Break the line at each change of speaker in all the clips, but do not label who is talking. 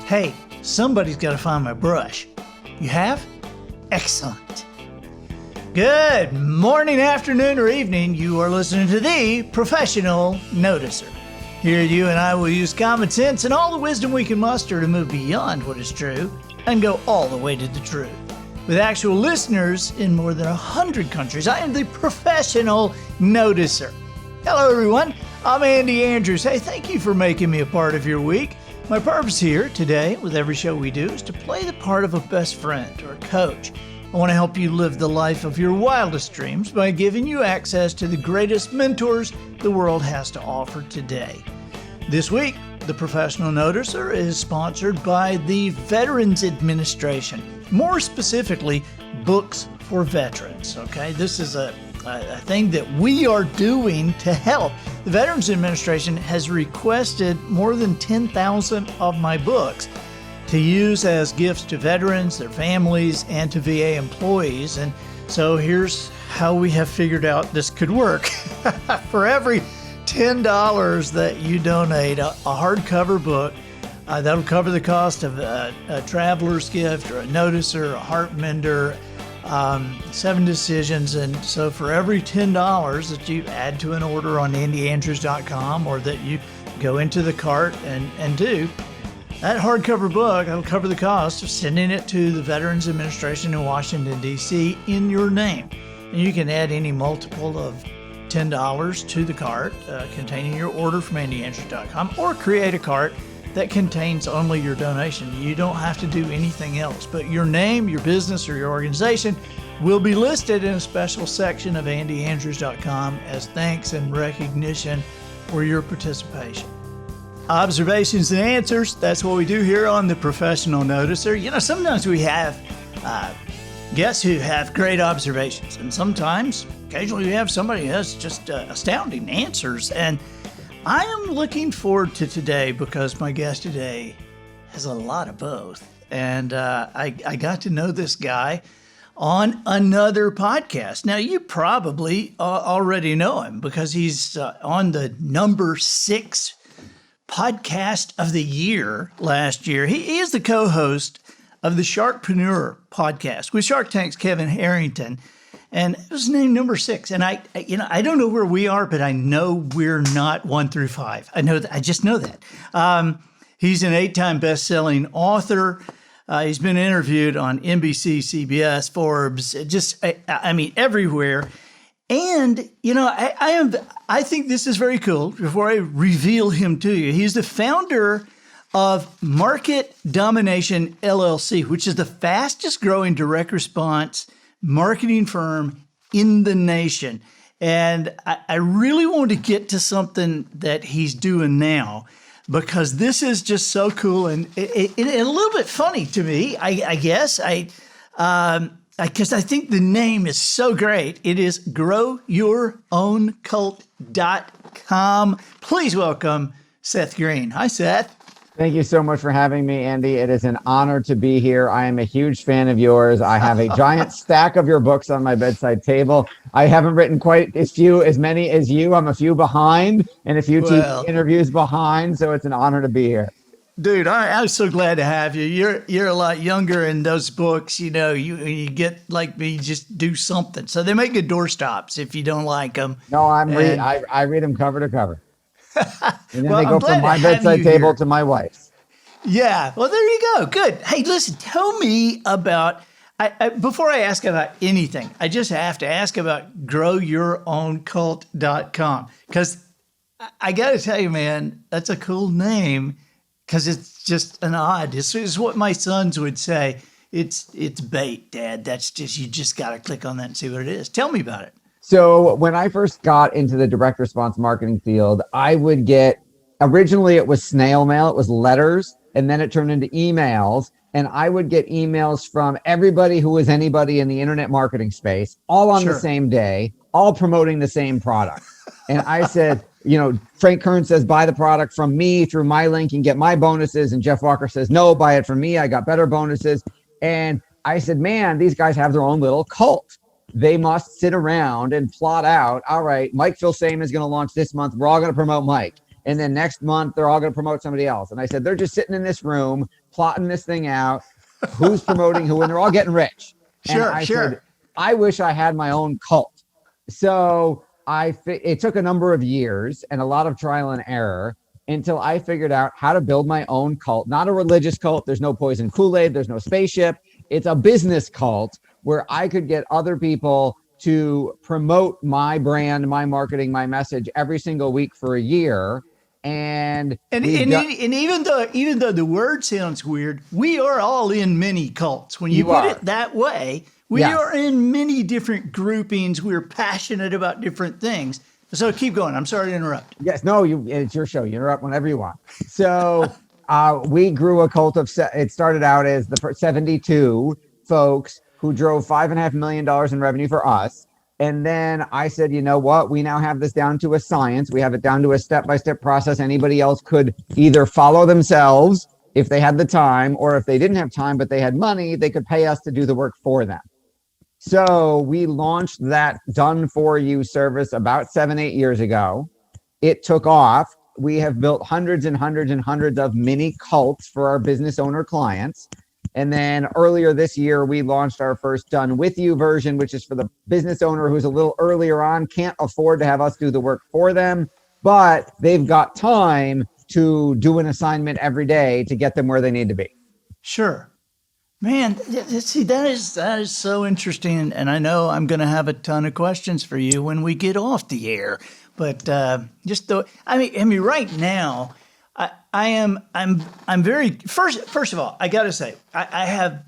Hey, somebody's got to find my brush. You have? Excellent. Good morning, afternoon, or evening. You are listening to the Professional Noticer. Here you and I will use common sense and all the wisdom we can muster to move beyond what is true and go all the way to the truth. With actual listeners in more than 100 countries, I am the Professional Noticer. Hello, everyone. I'm Andy Andrews. Hey, thank you for making me a part of your week. My purpose here today, with every show we do, is to play the part of a best friend or a coach. I want to help you live the life of your wildest dreams by giving you access to the greatest mentors the world has to offer today. This week, the Professional Noticer is sponsored by the Veterans Administration, more specifically, Books for Veterans. Okay, this is a thing that we are doing to help. The Veterans Administration has requested more than 10,000 of my books to use as gifts to veterans, their families, and to VA employees. And so here's how we have figured out this could work. For every $10 that you donate, a hardcover book, that'll cover the cost of a traveler's gift or a noticer, a heart mender, 7 decisions. And so for every $10 that you add to an order on andyandrews.com or that you go into the cart and do, that hardcover book, that'll cover the cost of sending it to the Veterans Administration in Washington, D.C. in your name. And you can add any multiple of $10 to the cart containing your order from andyandrews.com or create a cart that contains only your donation. You don't have to do anything else, but your name, your business, or your organization will be listed in a special section of andyandrews.com as thanks and recognition for your participation. Observations and answers, that's what we do here on the Professional Noticer. You know, sometimes we have guests who have great observations, and occasionally we have somebody who has just astounding answers. And I am looking forward to today because my guest today has a lot of both. And I got to know this guy on another podcast. Now, you probably already know him because he's on the number 6 podcast of the year last year. He is the co-host of the Sharkpreneur Podcast with Shark Tank's Kevin Harrington. And it was named number 6. And I don't know where we are, but I know we're not 1 through 5. I know that. I just know that. He's an 8-time best-selling author. He's been interviewed on NBC, CBS, Forbes, everywhere. And, I think this is very cool. Before I reveal him to you, he's the founder of Market Domination, LLC, which is the fastest growing direct response marketing firm in the nation. And I really want to get to something that he's doing now because this is just so cool and a little bit funny to me, I guess. Because I think the name is so great. It is growyourown.cult.com. Please welcome Seth Greene. Hi, Seth.
Thank you so much for having me, Andy. It is an honor to be here. I am a huge fan of yours. I have a giant stack of your books on my bedside table. I haven't written quite as many as you. I'm a few behind and a few TV interviews behind, so it's an honor to be here.
Dude, I'm so glad to have you. You're a lot younger, and those books, you get like me, just do something. So they make good doorstops if you don't like them.
No, I read them cover to cover. And then they go from my bedside table to my wife's.
Yeah. Well, there you go. Good. Hey, listen, tell me about, before I ask about anything, I just have to ask about growyourown.cult.com. Because I got to tell you, man, that's a cool name because it's just an odd. It's what my sons would say. It's bait, Dad. That's just, you just got to click on that and see what it is. Tell me about it.
So when I first got into the direct response marketing field, I would get, originally it was snail mail, it was letters, and then it turned into emails. And I would get emails from everybody who was anybody in the internet marketing space, all on the same day, all promoting the same product. And I said, Frank Kern says, buy the product from me through my link and get my bonuses. And Jeff Walker says, no, buy it from me. I got better bonuses. And I said, man, these guys have their own little cult. They must sit around and plot out, all right, Mike Filsaime is going to launch this month. We're all going to promote Mike. And then next month, they're all going to promote somebody else. And I said, they're just sitting in this room, plotting this thing out, who's promoting who, and they're all getting rich. And I said, I wish I had my own cult. So it took a number of years and a lot of trial and error until I figured out how to build my own cult, not a religious cult. There's no poison Kool-Aid. There's no spaceship. It's a business cult where I could get other people to promote my brand, my marketing, my message every single week for a year. And
even though the word sounds weird, we are all in many cults. When you put it that way, we are in many different groupings. We're passionate about different things. So keep going. I'm sorry to interrupt.
Yes, no, it's your show. You interrupt whenever you want. So we grew a cult of, it started out as the 72 folks who drove $5.5 million in revenue for us. And then I said, you know what? We now have this down to a science. We have it down to a step-by-step process. Anybody else could either follow themselves if they had the time, or if they didn't have time, but they had money, they could pay us to do the work for them. So we launched that done for you service about 7-8 years ago. It took off. We have built hundreds and hundreds and hundreds of mini cults for our business owner clients. And then earlier this year, we launched our first done with you version, which is for the business owner who's a little earlier on, can't afford to have us do the work for them, but they've got time to do an assignment every day to get them where they need to be.
Sure. Man, see, that is so interesting. And I know I'm going to have a ton of questions for you when we get off the air. But I mean, right now, I'm very first of all, I got to say, I have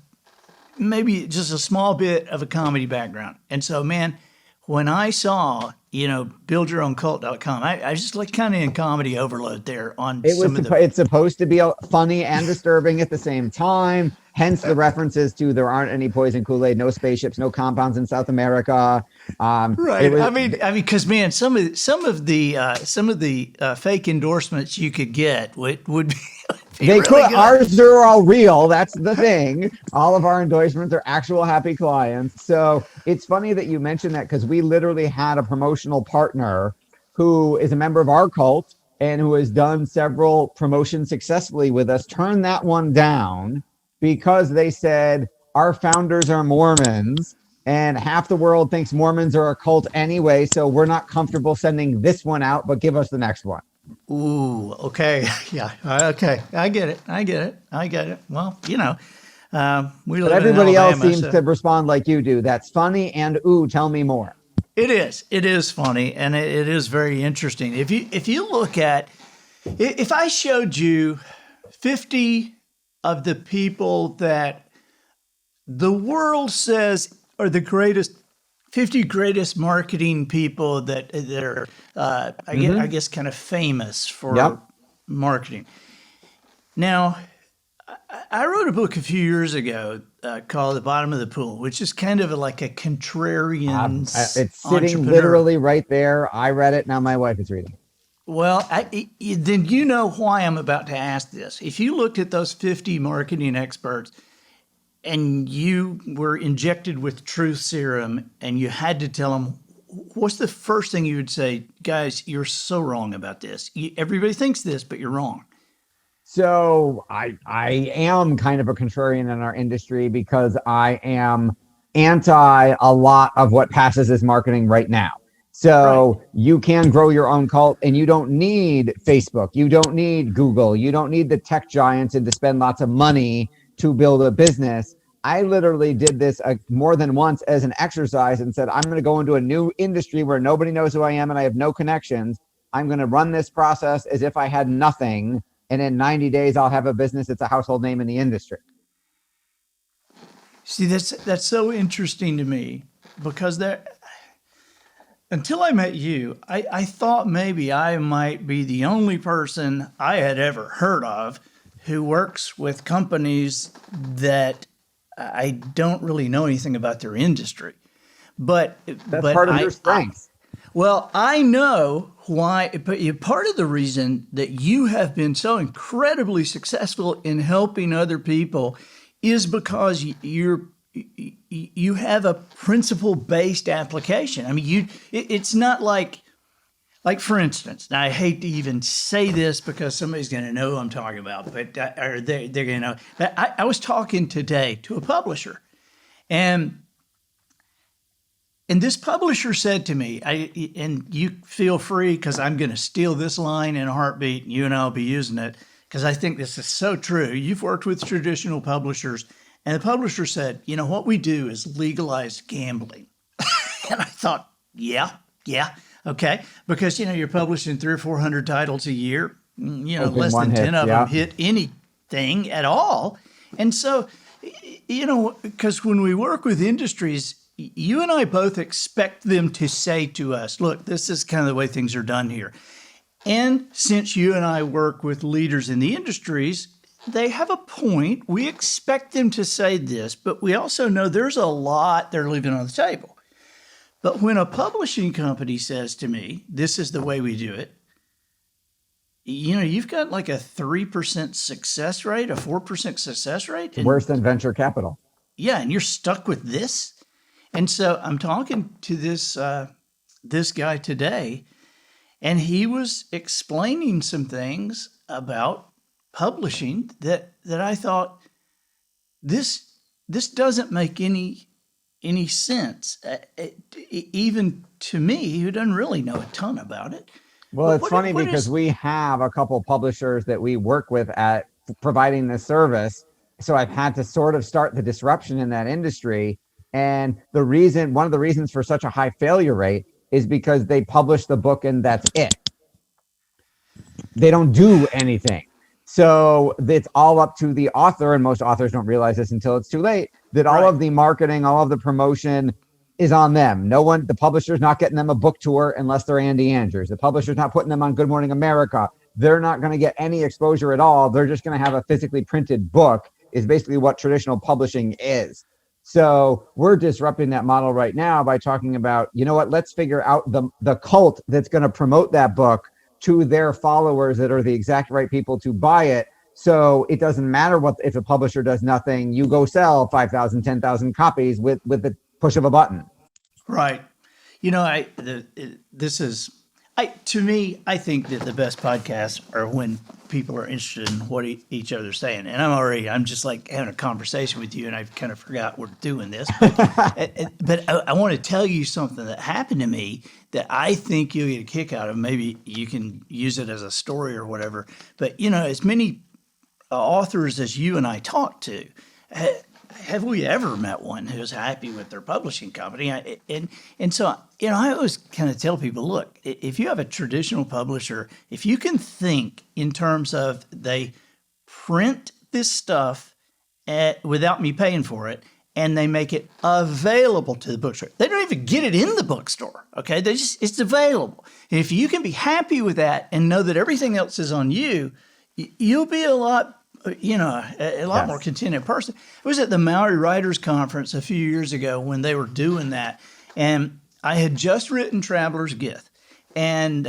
maybe just a small bit of a comedy background. And so, man, when I saw, buildyourown.cult.com, I just like kind of in comedy overload there on
it's supposed to be funny and disturbing at the same time. Hence the references to there aren't any poison Kool-Aid, no spaceships, no compounds in South America.
Right. I mean, because man, some of the fake endorsements you could get would be.
They really could. Good. Ours are all real. That's the thing. All of our endorsements are actual happy clients. So it's funny that you mentioned that, because we literally had a promotional partner who is a member of our cult and who has done several promotions successfully with us, turn that one down because they said our founders are Mormons and half the world thinks Mormons are a cult anyway. So we're not comfortable sending this one out, but give us the next one.
Ooh, okay. Yeah. Okay. I get it. Well, we live
but everybody else seems to respond like you do. That's funny. And ooh, tell me more.
It is funny. And it is very interesting. If you look at, if I showed you 50 of the people that the world says are the greatest, 50 greatest marketing people that are, I guess, kind of famous for marketing. Now, I wrote a book a few years ago called The Bottom of the Pool, which is kind of like a contrarian
it's sitting literally right there. I read it. Now my wife is reading.
Well, then you know why I'm about to ask this. If you looked at those 50 marketing experts and you were injected with truth serum and you had to tell them, what's the first thing you would say? Guys, you're so wrong about this. Everybody thinks this, but you're wrong.
So I am kind of a contrarian in our industry because I am anti a lot of what passes as marketing right now. So you can grow your own cult and you don't need Facebook. You don't need Google. You don't need the tech giants and to spend lots of money to build a business. I literally did this more than once as an exercise and said, I'm going to go into a new industry where nobody knows who I am and I have no connections. I'm going to run this process as if I had nothing. And in 90 days, I'll have a business that's a household name in the industry.
See, that's so interesting to me because until I met you, I thought maybe I might be the only person I had ever heard of who works with companies that I don't really know anything about their industry. But
that's part of your strength.
Well, I know why, but part of the reason that you have been so incredibly successful in helping other people is because you have a principle-based application. I mean, it's not like Like, for instance, now I hate to even say this because somebody's going to know who I'm talking about, but or they're going to know. But I was talking today to a publisher, and this publisher said to me, and you feel free because I'm going to steal this line in a heartbeat, and you and I'll be using it because I think this is so true. You've worked with traditional publishers, and the publisher said, what we do is legalize gambling. And I thought, yeah. Okay, because you're publishing 300 or 400 titles a year. Less than 10 of them hit anything at all. And so, because when we work with industries, you and I both expect them to say to us, look, this is kind of the way things are done here. And since you and I work with leaders in the industries, they have a point. We expect them to say this, but we also know there's a lot they're leaving on the table. But when a publishing company says to me, this is the way we do it, you've got like a 3% success rate, a 4% success rate.
Worse than venture capital.
Yeah, and you're stuck with this. And so I'm talking to this guy today, and he was explaining some things about publishing that I thought, this doesn't make any sense, even to me, who doesn't really know a ton about it.
Well, it's funny because we have a couple publishers that we work with at providing this service. So I've had to sort of start the disruption in that industry. And one of the reasons for such a high failure rate is because they publish the book and that's it. They don't do anything. So it's all up to the author, and most authors don't realize this until it's too late, that all of the marketing, all of the promotion is on them. The publisher's not getting them a book tour unless they're Andy Andrews. The publisher's not putting them on Good Morning America. They're not going to get any exposure at all. They're just going to have a physically printed book, is basically what traditional publishing is. So we're disrupting that model right now by talking about, let's figure out the cult that's going to promote that book to their followers that are the exact right people to buy it. So it doesn't matter if a publisher does nothing, you go sell 5,000, 10,000 copies with the push of a button.
Right. To me, I think that the best podcasts are when people are interested in what each other's saying. And I'm just like having a conversation with you, and I've kind of forgot we're doing this. But I want to tell you something that happened to me that I think you'll get a kick out of. Maybe you can use it as a story or whatever. But, as many authors as you and I talk to, have we ever met one who's happy with their publishing company? And so, I always kind of tell people, look, if you have a traditional publisher, if you can think in terms of they print this stuff without me paying for it, and they make it available to the bookstore. They don't even get it in the bookstore, okay? It's available. And if you can be happy with that and know that everything else is on you, you'll be a lot more contented person. I was at the Maori Writers Conference a few years ago when they were doing that, and I had just written Traveler's Gift, and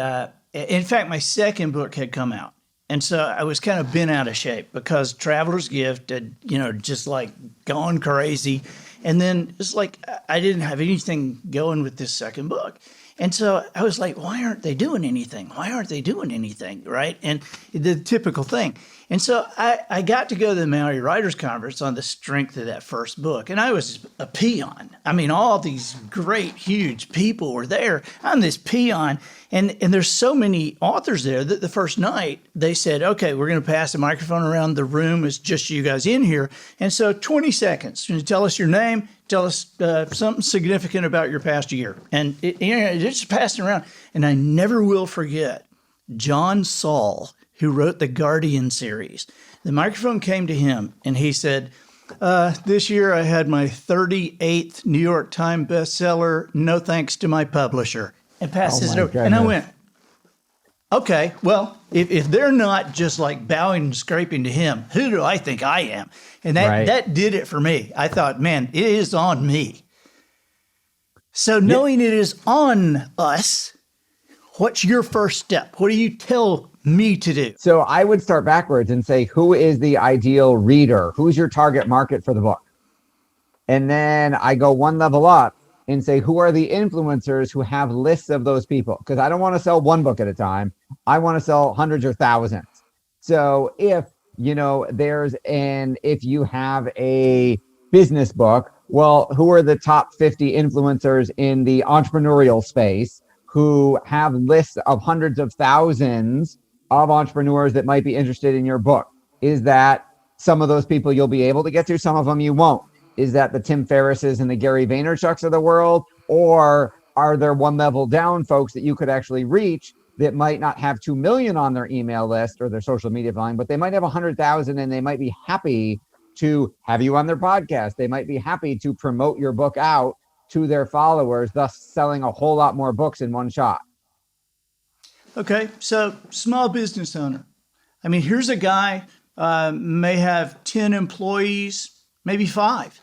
in fact, my second book had come out, and so I was kind of bent out of shape because Traveler's Gift had, just like gone crazy, and then it's like I didn't have anything going with this second book. And so I was like, why aren't they doing anything? Right? And the typical thing. And so I got to go to the Maori Writers Conference on the strength of that first book. And I was a peon. I mean, all these great, huge people were there. I'm this peon. And there's so many authors there that the first night they said, okay, we're going to pass the microphone around the room. It's just you guys in here. And so 20 seconds. Can you tell us your name? Tell us something significant about your past year. And it just passing around. And I never will forget John Saul, who wrote the Guardian series. The microphone came to him and he said, this year I had my 38th New York Times bestseller, no thanks to my publisher. And passes it over. Goodness. And I went, okay, well, if they're not just like bowing and scraping to him, who do I think I am? And that did it for me. I thought, man, it is on me. So knowing it is on us, what's your first step? What do you tell me to do?
So I would start backwards and say, who is the ideal reader? Who's your target market for the book? And then I go one level up and say, who are the influencers who have lists of those people? Because I don't want to sell one book at a time. I want to sell hundreds or thousands. So if, if you have a business book, well, who are the top 50 influencers in the entrepreneurial space who have lists of hundreds of thousands of entrepreneurs that might be interested in your book? Is that some of those people you'll be able to get to? Some of them you won't. Is that the Tim Ferrisses and the Gary Vaynerchuks of the world? Or are there one level down folks that you could actually reach that might not have 2 million on their email list or their social media volume, but they might have 100,000 and they might be happy to have you on their podcast. They might be happy to promote your book out to their followers, thus selling a whole lot more books in one shot.
Okay, so small business owner. I mean, here's a guy, may have 10 employees, maybe 5.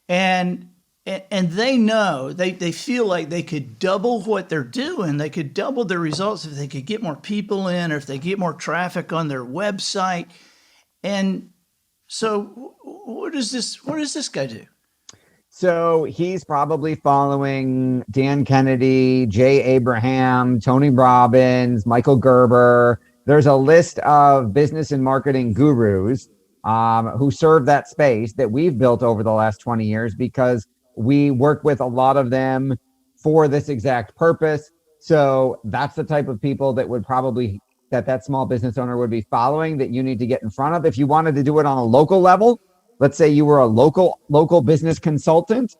And they know, they feel like they could double what they're doing. They could double their results if they could get more people in, or if they get more traffic on their website. And so what does this guy do?
So he's probably following Dan Kennedy, Jay Abraham, Tony Robbins, Michael Gerber. There's a list of business and marketing gurus who serve that space that we've built over the last 20 years because we work with a lot of them for this exact purpose. So that's the type of people that would probably, that small business owner would be following, that you need to get in front of. If you wanted to do it on a local level, let's say you were a local business consultant,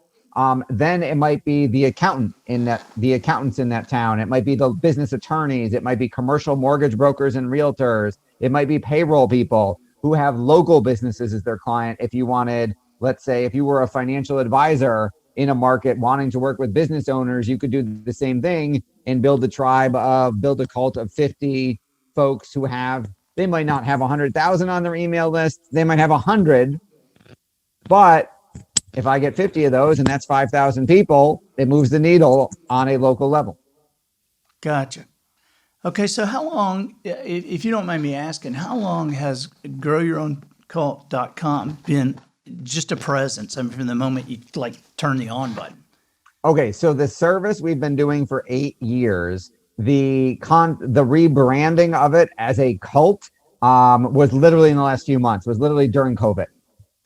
then it might be the accountants in that town. It might be the business attorneys. It might be commercial mortgage brokers and realtors. It might be payroll people who have local businesses as their client. If you wanted, let's say, if you were a financial advisor in a market wanting to work with business owners, you could do the same thing and build a cult of 50 folks who they might not have 100,000 on their email list. They might have 100, but if I get 50 of those, and that's 5,000 people, it moves the needle on a local level.
Gotcha. Okay, so how long, if you don't mind me asking, how long has growyourown.com been just a presence? I mean, from the moment you turn the on button.
Okay, so the service we've been doing for 8 years. The rebranding of it as a cult was literally in the last few months. Was literally during COVID.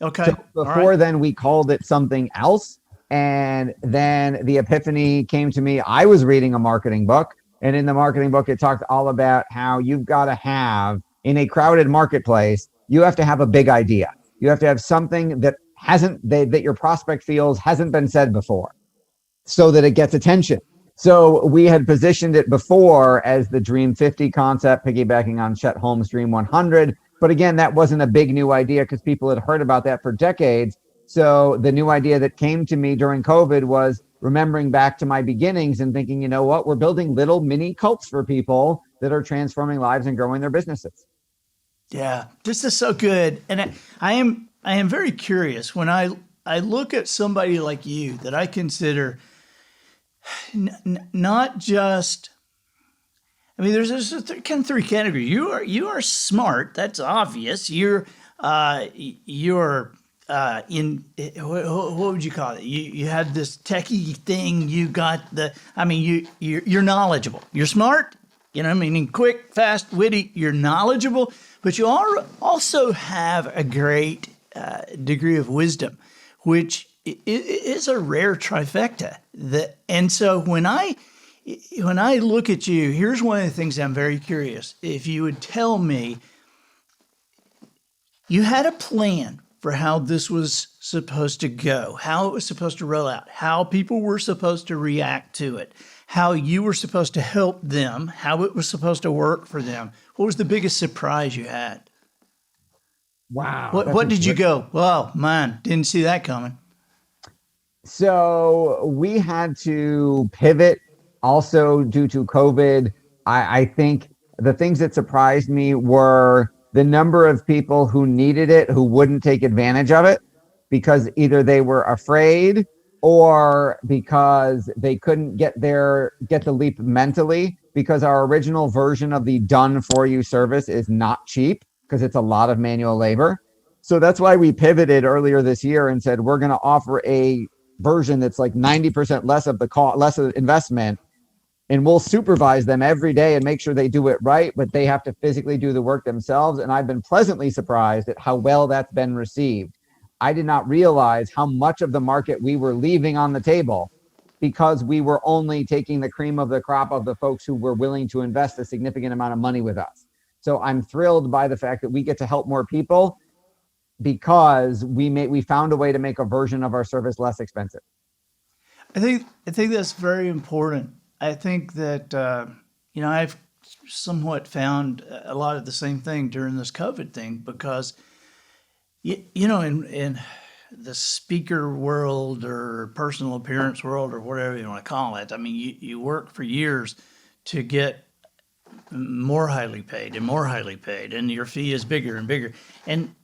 Okay.
So before then, we called it something else, and then the epiphany came to me. I was reading a marketing book, and in the marketing book, it talked all about how you've got to have, in a crowded marketplace, you have to have a big idea. You have to have something that that your prospect feels hasn't been said before, so that it gets attention. So we had positioned it before as the Dream 50 concept, piggybacking on Chet Holmes' Dream 100. But again, that wasn't a big new idea because people had heard about that for decades. So the new idea that came to me during COVID was remembering back to my beginnings and thinking, you know what, we're building little mini cults for people that are transforming lives and growing their businesses.
Yeah, this is so good. And I am very curious when I look at somebody like you that I consider not just, I mean, there's kind of 3 categories. You are smart. That's obvious. You're in, what would you call it? You had this techie thing. You got you're knowledgeable. You're smart. Meaning quick, fast, witty. You're knowledgeable, but you also have a great degree of wisdom, which is a rare trifecta. And so when I look at you, here's one of the things I'm very curious. If you would tell me you had a plan for how this was supposed to go, how it was supposed to roll out, how people were supposed to react to it, how you were supposed to help them, how it was supposed to work for them, what was the biggest surprise you had?
Wow.
What did you go, well, man, didn't see that coming?
So we had to pivot also due to COVID. I think the things that surprised me were the number of people who needed it, who wouldn't take advantage of it because either they were afraid or because they couldn't get the leap mentally, because our original version of the done for you service is not cheap because it's a lot of manual labor. So that's why we pivoted earlier this year and said, we're going to offer a version that's like 90% less of the cost, less of the investment. And we'll supervise them every day and make sure they do it right, but they have to physically do the work themselves. And I've been pleasantly surprised at how well that's been received. I did not realize how much of the market we were leaving on the table because we were only taking the cream of the crop of the folks who were willing to invest a significant amount of money with us. So I'm thrilled by the fact that we get to help more people because we found a way to make a version of our service less expensive.
I think that's very important. I think that I've somewhat found a lot of the same thing during this COVID thing because in the speaker world or personal appearance world or whatever you want to call it, I mean, you work for years to get more highly paid, and your fee is bigger and bigger, and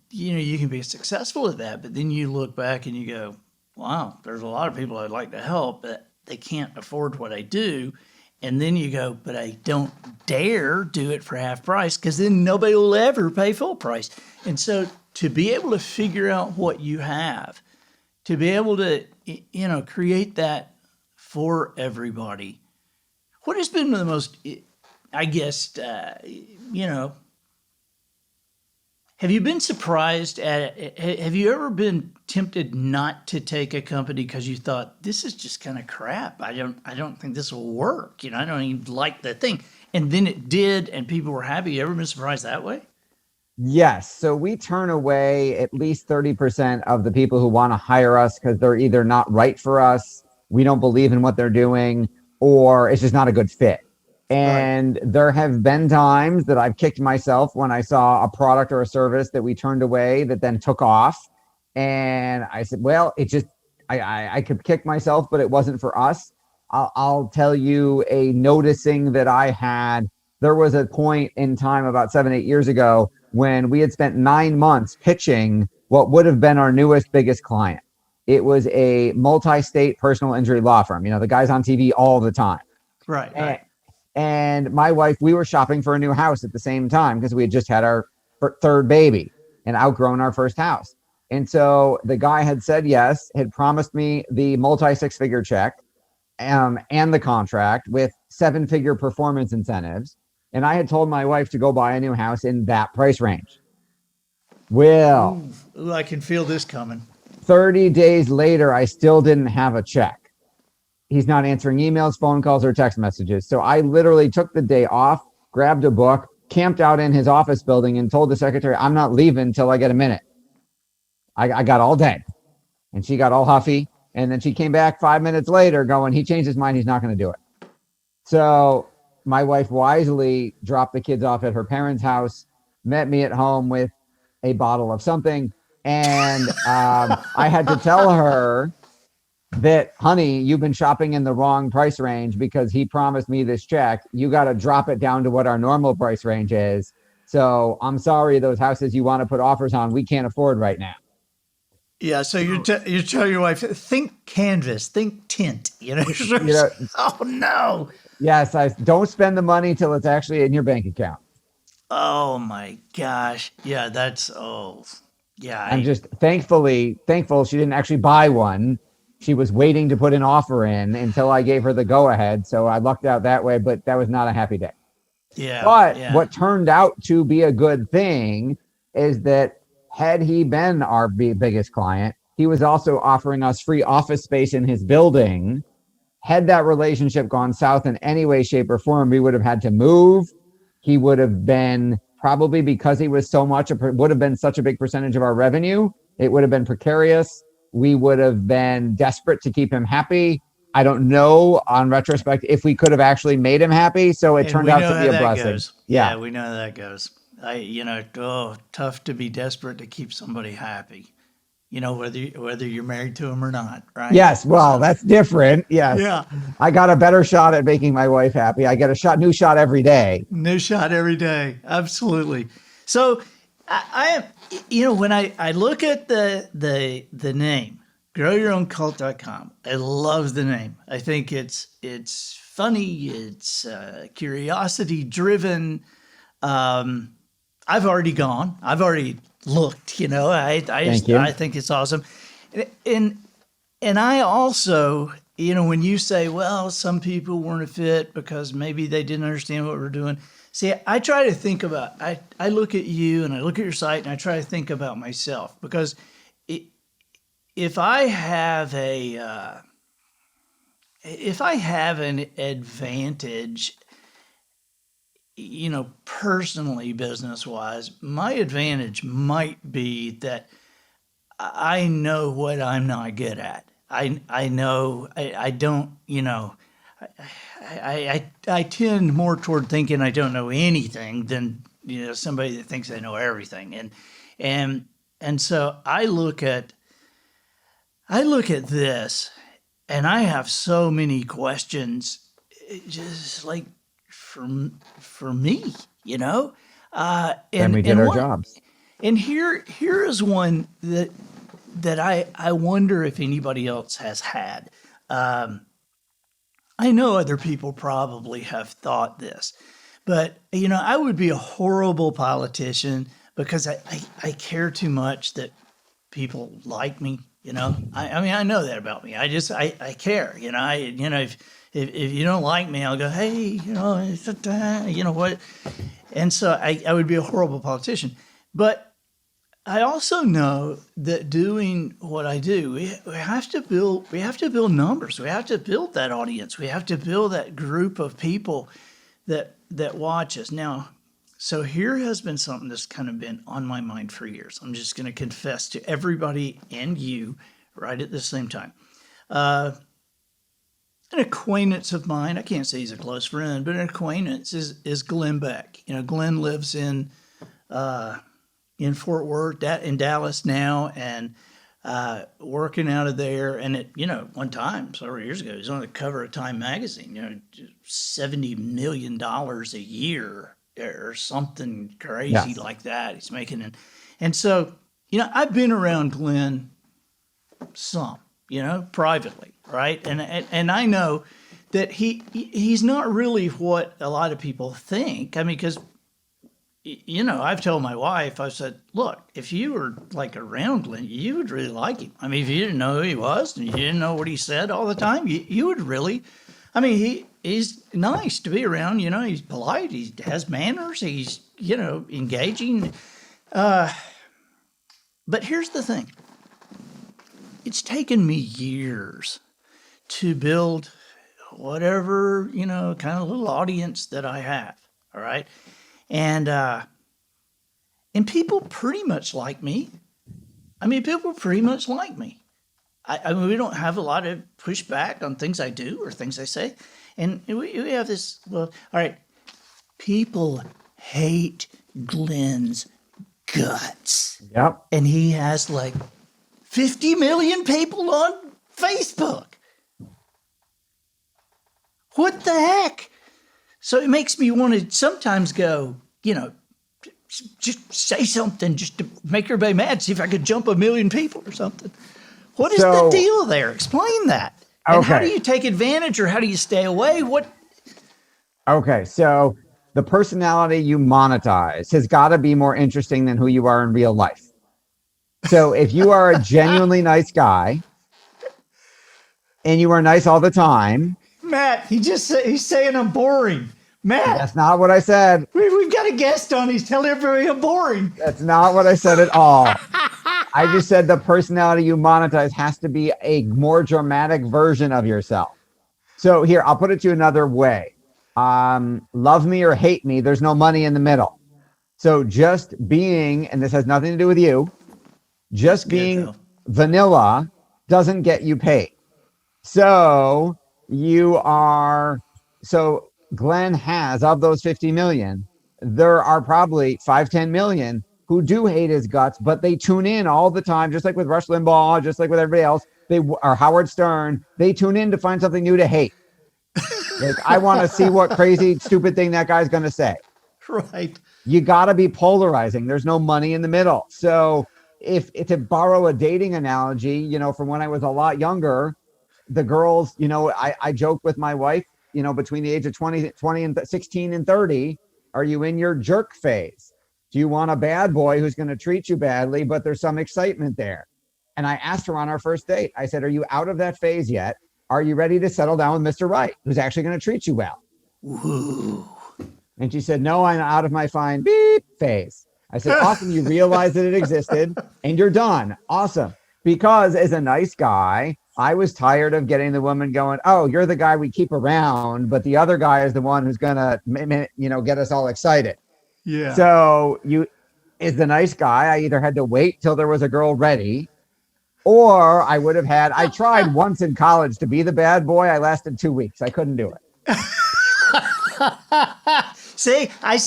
you can be successful at that, but then you look back and you go, wow, there's a lot of people I'd like to help, but they can't afford what I do. And then you go, but I don't dare do it for half price because then nobody will ever pay full price. And so to be able to figure out what you have, to be able to, create that for everybody, what has been the most, I guess, have you been surprised at it? Have you ever been tempted not to take a company because you thought this is just kind of crap? I don't think this will work. I don't even like the thing. And then it did, and people were happy. You ever been surprised that way?
Yes. So we turn away at least 30% of the people who want to hire us because they're either not right for us, we don't believe in what they're doing, or it's just not a good fit. And There have been times that I've kicked myself when I saw a product or a service that we turned away that then took off. And I said, well, I could kick myself, but it wasn't for us. I'll tell you a noticing that I had. There was a point in time about 7-8 years ago when we had spent 9 months pitching what would have been our newest, biggest client. It was a multi-state personal injury law firm. The guys on TV all the time.
Right.
And my wife, we were shopping for a new house at the same time because we had just had our third baby and outgrown our first house. And so the guy had said yes, had promised me the multi-six-figure check and the contract with 7-figure performance incentives. And I had told my wife to go buy a new house in that price range. Well,
ooh, I can feel this coming.
30 days later, I still didn't have a check. He's not answering emails, phone calls, or text messages. So I literally took the day off, grabbed a book, camped out in his office building, and told the secretary, I'm not leaving until I get a minute. I got all day. And she got all huffy. And then she came back 5 minutes later going, he changed his mind. He's not going to do it. So my wife wisely dropped the kids off at her parents' house, met me at home with a bottle of something. And I had to tell her that, honey, you've been shopping in the wrong price range because he promised me this check. You got to drop it down to what our normal price range is. So I'm sorry, those houses you want to put offers on, we can't afford right now.
Yeah. So you tell your wife, think canvas, think tint, oh no.
Yes. I don't spend the money till it's actually in your bank account.
Oh my gosh. Yeah.
I'm just thankful she didn't actually buy one. She was waiting to put an offer in until I gave her the go-ahead. So I lucked out that way, but that was not a happy day.
Yeah.
But what turned out to be a good thing is that had he been our biggest client, he was also offering us free office space in his building. Had that relationship gone south in any way, shape, or form, we would have had to move. He would have been, probably because he was would have been such a big percentage of our revenue, it would have been precarious. We would have been desperate to keep him happy. I don't know on retrospect if we could have actually made him happy. So it turned out to be a blessing.
Goes. Yeah, we know how that goes. Tough to be desperate to keep somebody happy. Whether you're married to him or not, right?
Yes. Well, that's different. Yes.
Yeah.
I got a better shot at making my wife happy. I get new shot every day.
New shot every day. Absolutely. So I am, when I look at the name, growyourown.cult.com, I love the name. I think it's funny. It's curiosity driven. I've already gone. I've already looked. I think it's awesome. And And I also, when you say, well, some people weren't a fit because maybe they didn't understand what we're doing. See, I try to think about, I look at you and I look at your site and I try to think about myself, because if I have an advantage, personally, business wise, my advantage might be that I know what I'm not good at. I know I don't, I tend more toward thinking I don't know anything than, somebody that thinks they know everything. And so I look at this and I have so many questions, just like for me,
And we did our jobs.
And here is one that I wonder if anybody else has had. I know other people probably have thought this, but I would be a horrible politician because I care too much that people like me. I mean, I know that about me. I care. If you don't like me, I'll go, hey, what? And so I would be a horrible politician. But I also know that doing what I do, we have to build numbers. We have to build that audience. We have to build that group of people that watch us. Now, so here has been something that's kind of been on my mind for years. I'm just going to confess to everybody and you right at the same time. An acquaintance of mine, I can't say he's a close friend, but an acquaintance is Glenn Beck. Glenn lives in Fort Worth, in Dallas now, and working out of there. And one time, several years ago, he was on the cover of Time magazine. $70 million a year or something crazy like that. He's making, and so I've been around Glenn some, privately, right? And I know that he's not really what a lot of people think. I mean, because I've told my wife, I said, look, if you were like around Glenn, you would really like him. I mean, if you didn't know who he was and you didn't know what he said all the time, you would really, I mean, he's nice to be around, he's polite, he has manners, he's, engaging. But here's the thing. It's taken me years to build whatever, kind of little audience that I have. All right. And people pretty much like me. I mean, people pretty much like me. I mean, we don't have a lot of pushback on things I do or things I say. And we have this, well, all right, people hate Glenn's guts.
Yep.
And he has like 50 million people on Facebook. What the heck? So it makes me want to sometimes go, just say something just to make everybody mad, see if I could jump 1 million people or something. What is the deal there? Explain that. And how do you take advantage or how do you stay away?
Okay, so the personality you monetize has got to be more interesting than who you are in real life. So if you are a genuinely nice guy and you are nice all the time.
Matt, he's saying I'm boring. Matt.
That's not what I said.
We've got a guest on. He's telling everybody I'm boring.
That's not what I said at all. I just said the personality you monetize has to be a more dramatic version of yourself. So here, I'll put it to you another way. Love me or hate me, there's no money in the middle. So just being, and this has nothing to do with you, just being vanilla doesn't get you paid. So Glenn has, of those 50 million, there are probably 5-10 million who do hate his guts, but they tune in all the time, just like with Rush Limbaugh, just like with everybody else, or Howard Stern, they tune in to find something new to hate. Like, I want to see what crazy, stupid thing that guy's going to say.
Right.
You got to be polarizing. There's no money in the middle. So if to borrow a dating analogy, from when I was a lot younger, the girls, I joke with my wife, between the age of 20 and 16 and 30, are you in your jerk phase? Do you want a bad boy who's going to treat you badly, but there's some excitement there? And I asked her on our first date, I said, are you out of that phase yet? Are you ready to settle down with Mr. Right, who's actually going to treat you well?
Ooh.
And she said, no, I'm out of my fine beep phase. I said, awesome. You realized that it existed and you're done. Awesome. Because as a nice guy, I was tired of getting the woman going, oh, you're the guy we keep around, but the other guy is the one who's going to, get us all excited.
Yeah.
So as the nice guy, I either had to wait till there was a girl ready, or I tried once in college to be the bad boy. I lasted 2 weeks. I couldn't do it.
See, I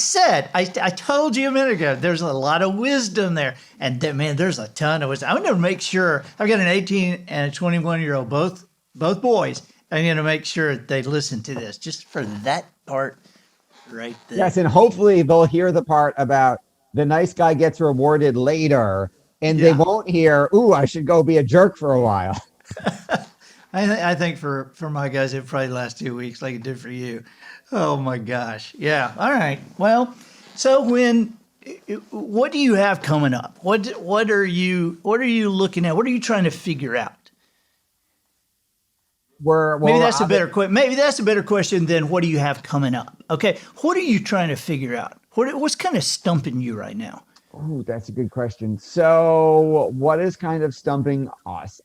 told you a minute ago, there's a lot of wisdom there. And man, there's a ton of wisdom. I'm going to make sure, I've got an 18 and a 21-year-old, both boys. I'm going to make sure they listen to this just for that part right there.
Yes, and hopefully they'll hear the part about the nice guy gets rewarded later, and they won't hear, ooh, I should go be a jerk for a while.
I think for my guys, it probably last 2 weeks like it did for you. Oh my gosh. Yeah. All right. Well, so what do you have coming up? What are you looking at? What are you trying to figure out? Maybe that's a better question than what do you have coming up? Okay. What are you trying to figure out? What's kind of stumping you right now?
Oh, that's a good question. So what is kind of stumping us?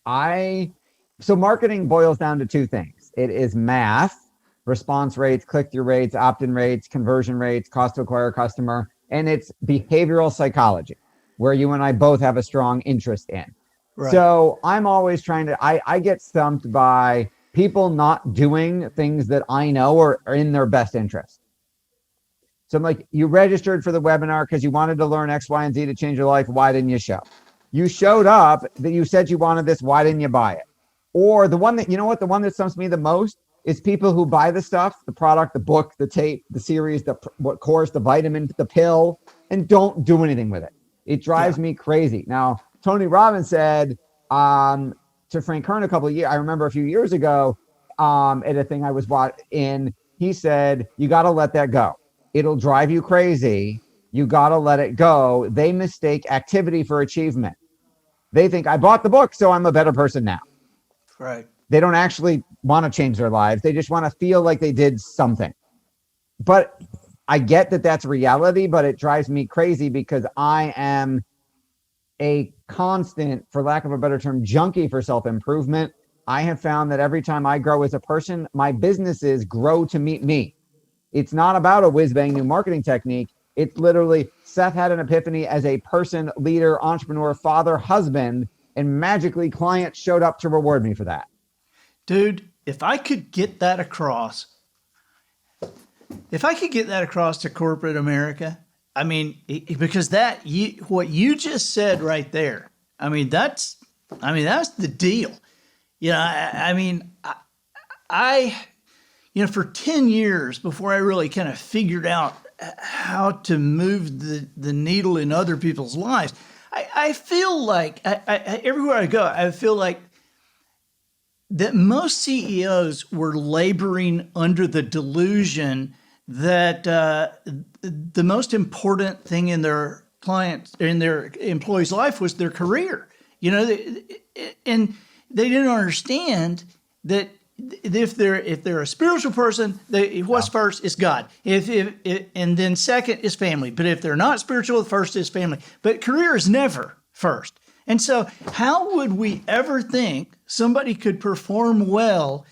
So marketing boils down to two things. It is math, response rates, click-through rates, opt-in rates, conversion rates, cost to acquire a customer, and it's behavioral psychology, where you and I both have a strong interest in. Right. So I'm always I get stumped by people not doing things that I know are in their best interest. So I'm like, you registered for the webinar because you wanted to learn X, Y, and Z to change your life. Why didn't you show? You showed up, that you said you wanted this. Why didn't you buy it? Or the one that stumps me the most is people who buy the stuff, the product, the book, the tape, the series, what course, the vitamin, the pill, and don't do anything with it. It drives me crazy. Now, Tony Robbins said to Frank Kern I remember a few years ago at a thing I was in, he said, you got to let that go. It'll drive you crazy. You got to let it go. They mistake activity for achievement. They think I bought the book, so I'm a better person now.
Right.
They don't actually want to change their lives. They just want to feel like they did something. But I get that that's reality, but it drives me crazy because I am a constant, for lack of a better term, junkie for self-improvement. I have found that every time I grow as a person, my businesses grow to meet me. It's not about a whiz-bang new marketing technique. It's literally Seth had an epiphany as a person, leader, entrepreneur, father, husband, and magically clients showed up to reward me for that. Dude,
if I could get that across to corporate America, I mean, because what you just said right there, that's the deal. For 10 years before I really kind of figured out how to move the needle in other people's lives, I feel like everywhere I go, I feel like that most CEOs were laboring under the delusion that the most important thing in their employee's life was their career. And they didn't understand that if they're a spiritual person, what's first is God. And then second is family. But if they're not spiritual, first is family. But career is never first. And so how would we ever think somebody could perform well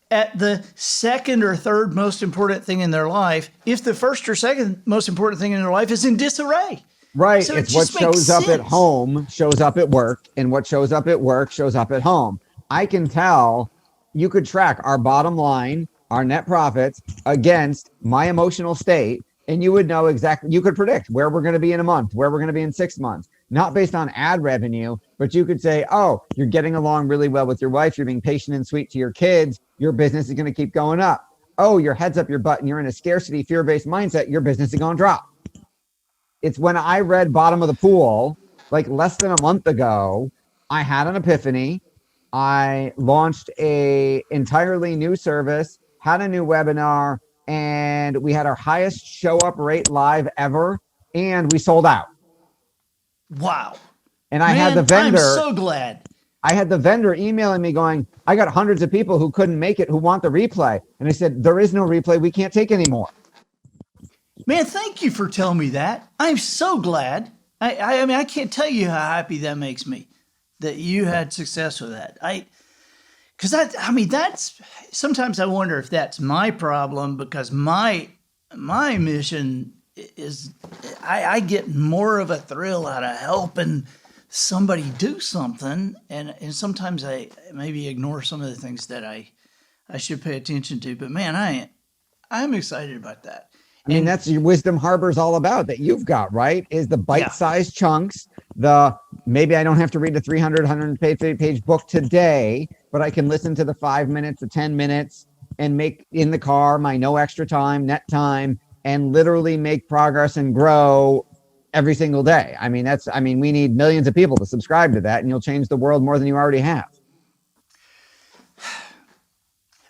at the second or third most important thing in their life if the first or second most important thing in their life is in disarray?
Right. So it's what shows up at home shows up at work, and what shows up at work shows up at home. I can tell. You could track our bottom line, our net profits against my emotional state, and you would know exactly, you could predict where we're going to be in a month, where we're going to be in 6 months, not based on ad revenue, but you could say, oh, you're getting along really well with your wife. You're being patient and sweet to your kids. Your business is going to keep going up. Oh, your head's up your butt and you're in a scarcity, fear-based mindset. Your business is going to drop. It's when I read Bottom of the Pool, like less than a month ago, I had an epiphany. I launched a entirely new service, had a new webinar, and we had our highest show up rate live ever, and we sold out.
Wow.
And I had the vendor.
I'm so glad.
I had the vendor emailing me going, I got hundreds of people who couldn't make it who want the replay. And I said, there is no replay. We can't take any more.
Man, thank you for telling me that. I'm so glad. I mean, I can't tell you how happy that makes me that you had success with that. That's sometimes I wonder if that's my problem, because my mission is I get more of a thrill out of helping somebody do something, and sometimes I maybe ignore some of the things that I should pay attention to. But man, I'm excited about that.
I mean, that's your Wisdom Harbor's all about, that you've got, right? Is the bite-sized chunks, maybe I don't have to read the 100-page book today, but I can listen to the 5 minutes, the 10 minutes, and make in the car my no extra time, net time, and literally make progress and grow every single day. I mean, we need millions of people to subscribe to that, and you'll change the world more than you already have.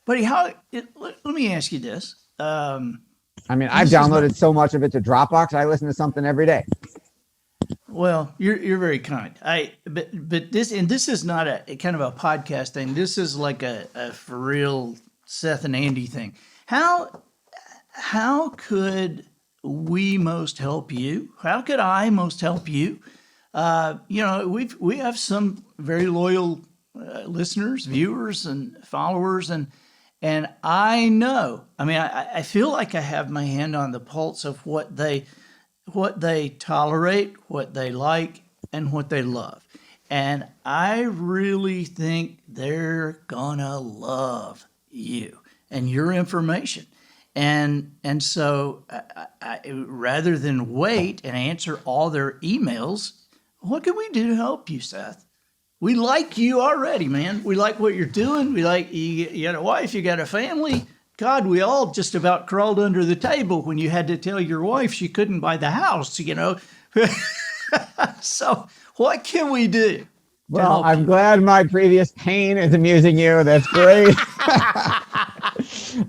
Buddy, let me ask you this.
I've downloaded so much of it to Dropbox. I listen to something every day.
Well, you're very kind. But this is not a kind of a podcast thing. This is like a for real Seth and Andy thing. How could we most help you? How could I most help you? We have some very loyal listeners, viewers, and followers, and I know. I mean, I feel like I have my hand on the pulse of what they tolerate, what they like, and what they love. And I really think they're gonna love you and your information. And so I, rather than wait and answer all their emails, what can we do to help you, Seth? We like you already, man. We like what you're doing. We like you got a wife, you got a family. God, we all just about crawled under the table when you had to tell your wife she couldn't buy the house, So what can we do?
Well, I'm glad my previous pain is amusing you. That's great.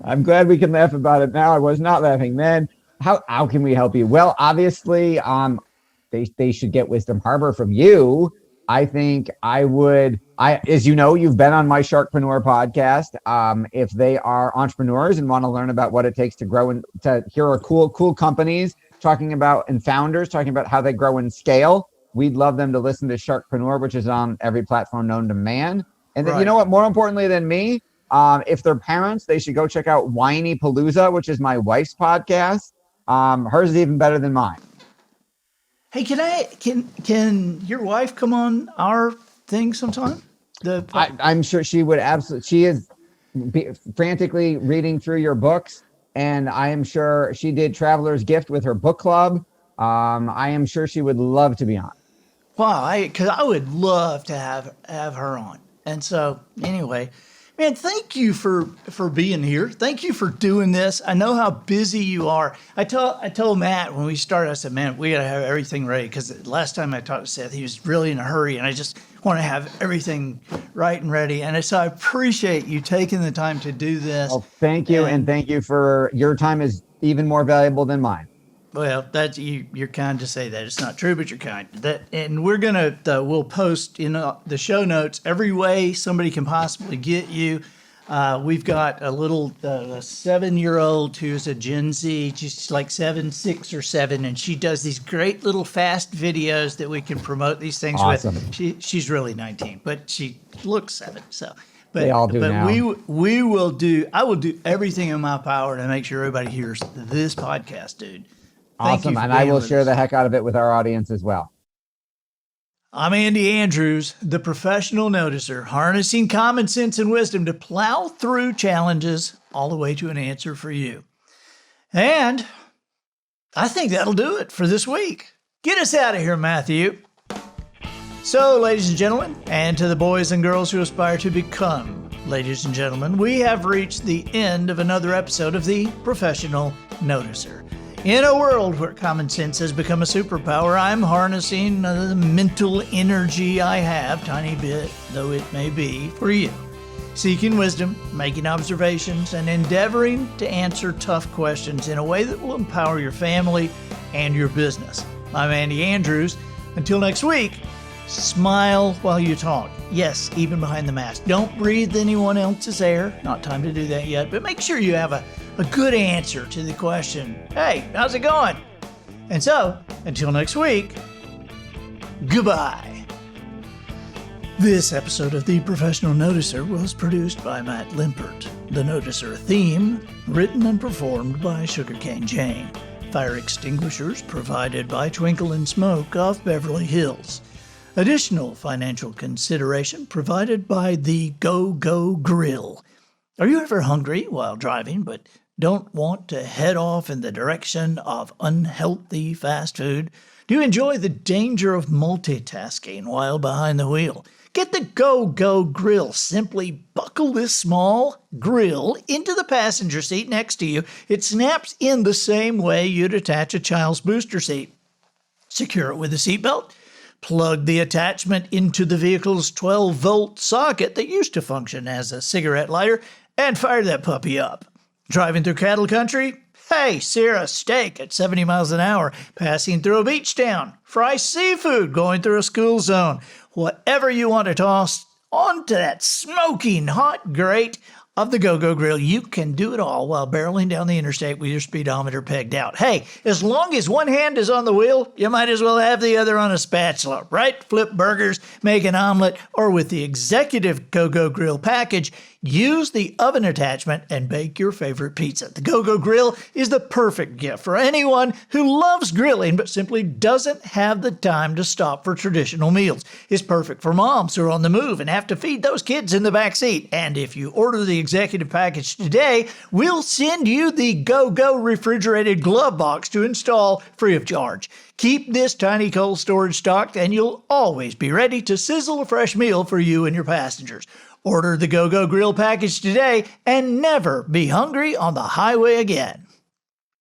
I'm glad we can laugh about it now. I was not laughing then. How can we help you? Well, obviously, they should get Wisdom Harbor from you. I think as you know, you've been on my Sharkpreneur podcast. If they are entrepreneurs and want to learn about what it takes to grow and to hear our cool companies and founders talking about how they grow and scale, we'd love them to listen to Sharkpreneur, which is on every platform known to man. And then, You know what, more importantly than me, if they're parents, they should go check out Whiny Palooza, which is my wife's podcast. Hers is even better than mine.
Hey, can your wife come on our thing sometime?
I'm sure she would absolutely. She is frantically reading through your books, and I am sure she did Traveler's Gift with her book club. I am sure she would love to be on.
Wow, because I would love to have her on. And so anyway, man, thank you for being here. Thank you for doing this. I know how busy you are. I told Matt when we started, I said, man, we got to have everything ready, because last time I talked to Seth, he was really in a hurry, and I just want to have everything right and ready. And so I appreciate you taking the time to do this.
Well, thank you. And thank you for your time is even more valuable than mine.
Well, you're kind to say that. It's not true, but you're kind. And we're we'll post in the show notes every way somebody can possibly get you. We've got a little 7-year-old who's a Gen Z. She's like 6 or 7, and she does these great little fast videos that we can promote these things with. She's really 19, but she looks 7. So, but
they all do
but
now.
we will do. I will do everything in my power to make sure everybody hears this podcast, dude.
Awesome, and I will share the heck out of it with our audience as well.
I'm Andy Andrews, the professional noticer, harnessing common sense and wisdom to plow through challenges all the way to an answer for you. And I think that'll do it for this week. Get us out of here, Matthew. So, ladies and gentlemen, and to the boys and girls who aspire to become ladies and gentlemen, we have reached the end of another episode of the Professional Noticer. In a world where common sense has become a superpower, I'm harnessing the mental energy I have, tiny bit though it may be, for you. Seeking wisdom, making observations, and endeavoring to answer tough questions in a way that will empower your family and your business. I'm Andy Andrews. Until next week, Smile while you talk. Yes, even behind the mask. Don't breathe anyone else's air. Not time to do that yet, but make sure you have a good answer to the question, hey, how's it going? And so, until next week, goodbye. This episode of The Professional Noticer was produced by Matt Limpert. The Noticer theme, written and performed by Sugarcane Jane. Fire extinguishers provided by Twinkle and Smoke of Beverly Hills. Additional financial consideration provided by the Go-Go Grill. Are you ever hungry while driving but don't want to head off in the direction of unhealthy fast food? Do you enjoy the danger of multitasking while behind the wheel? Get the Go-Go Grill. Simply buckle this small grill into the passenger seat next to you. It snaps in the same way you'd attach a child's booster seat. Secure it with a seatbelt. Plug the attachment into the vehicle's 12-volt socket that used to function as a cigarette lighter and fire that puppy up. Driving through cattle country? Hey, sear a steak at 70 miles an hour, passing through a beach town, fry seafood going through a school zone. Whatever you want to toss onto that smoking hot grate of the Go-Go Grill, you can do it all while barreling down the interstate with your speedometer pegged out. Hey, as long as one hand is on the wheel, you might as well have the other on a spatula, right? Flip burgers, make an omelet, or with the executive Go-Go Grill package, use the oven attachment and bake your favorite pizza. The Go-Go Grill is the perfect gift for anyone who loves grilling but simply doesn't have the time to stop for traditional meals. It's perfect for moms who are on the move and have to feed those kids in the back seat. And if you order the executive package today, we'll send you the Go-Go refrigerated glove box to install free of charge. Keep this tiny cold storage stocked and you'll always be ready to sizzle a fresh meal for you and your passengers. Order the Go-Go Grill package today and never be hungry on the highway again.